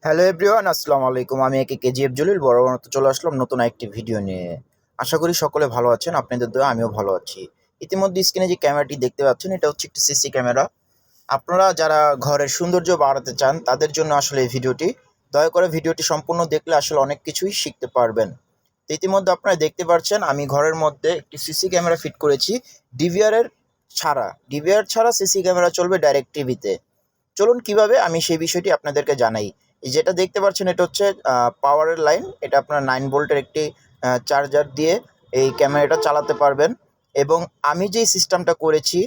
Hello everyone, আসসালামু আলাইকুম। আমি একে কেজিএফ জলিল বড় মতো চলে আসলাম নতুন একটি ভিডিও নিয়ে। আশা করি সকলে ভালো আছেন, আপনাদের দোয়া আমিও ভালো আছি। ইতিমধ্যে স্ক্রিনে যে ক্যামেরাটি দেখতে পাচ্ছেন এটা হচ্ছে একটি সিসি ক্যামেরা। আপনারা যারা ঘরের সৌন্দর্য বাড়াতে চান তাদের জন্য আসলে এই ভিডিওটি, দয়া করে ভিডিওটি সম্পূর্ণ দেখলে আসলে অনেক কিছুই শিখতে পারবেন। তো ইতিমধ্যে আপনারা দেখতে পাচ্ছেন আমি ঘরের মধ্যে একটি সিসি ক্যামেরা ফিট করেছি। ডিভিআর এর ডিভিআর ছাড়া সিসি ক্যামেরা চলবে ডাইরেক্ট টিভিতে। চলুন কিভাবে আমি সেই বিষয়টি আপনাদেরকে জানাই। এই যেটা দেখতে পাচ্ছেন এটা হচ্ছে পাওয়ারের লাইন। এটা আপনার 9 ভোল্টের একটি চার্জার দিয়ে এই ক্যামেরাটা চালাতে পারবেন। এবং আমি যেই সিস্টেমটা করেছি,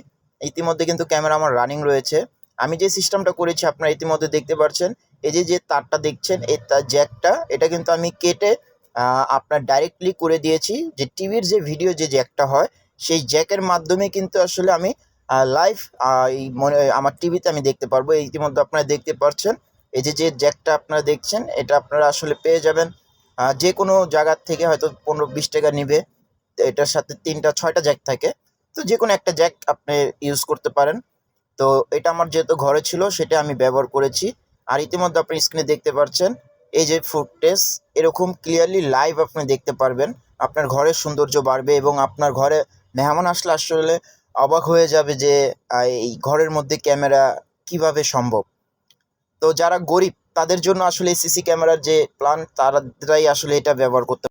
ইতিমধ্যে কিন্তু ক্যামেরা আমার রানিং রয়েছে। আমি যে সিস্টেমটা করেছি আপনারা ইতিমধ্যে দেখতে পাচ্ছেন, এই যে তারটা দেখছেন এই জ্যাকটা, এটা কিন্তু আমি কেটে আপনার ডাইরেক্টলি করে দিয়েছি যে টিভির যে ভিডিও যে জ্যাকটা হয় সেই জ্যাকের মাধ্যমে কিন্তু আসলে আমি লাইভ এই মনে আমার টিভিতে আমি দেখতে পারবো। এই ইতিমধ্যে আপনারা দেখতে পাচ্ছেন এই যে জ্যাকটা আপনারা দেখছেন এটা আপনারা আসলে পেয়ে যাবেন যে কোনো জায়গার থেকে, হয়তো 15-20 টাকা নিবে। তো এটার সাথে 3টা 6টা জ্যাক থাকে, তো যে কোনো একটা জ্যাক আপনি ইউজ করতে পারেন। তো এটা আমার যেহেতু ঘরে ছিল সেটা আমি ব্যবহার করেছি। আর ইতিমধ্যে আপনি স্ক্রিনে দেখতে পাচ্ছেন এই যে ফুটেজ, এরকম ক্লিয়ারলি লাইভ আপনি দেখতে পারবেন। আপনার ঘরের সৌন্দর্য বাড়বে এবং আপনার ঘরে মেহমান আসলে আসলে অবাক হয়ে যাবে যে এই ঘরের মধ্যে ক্যামেরা কিভাবে সম্ভব। তো যারা গরিব তাদের জন্য আসলে সিসি ক্যামেরার যে প্ল্যান, তারাই আসলে এটা ব্যবহার করতে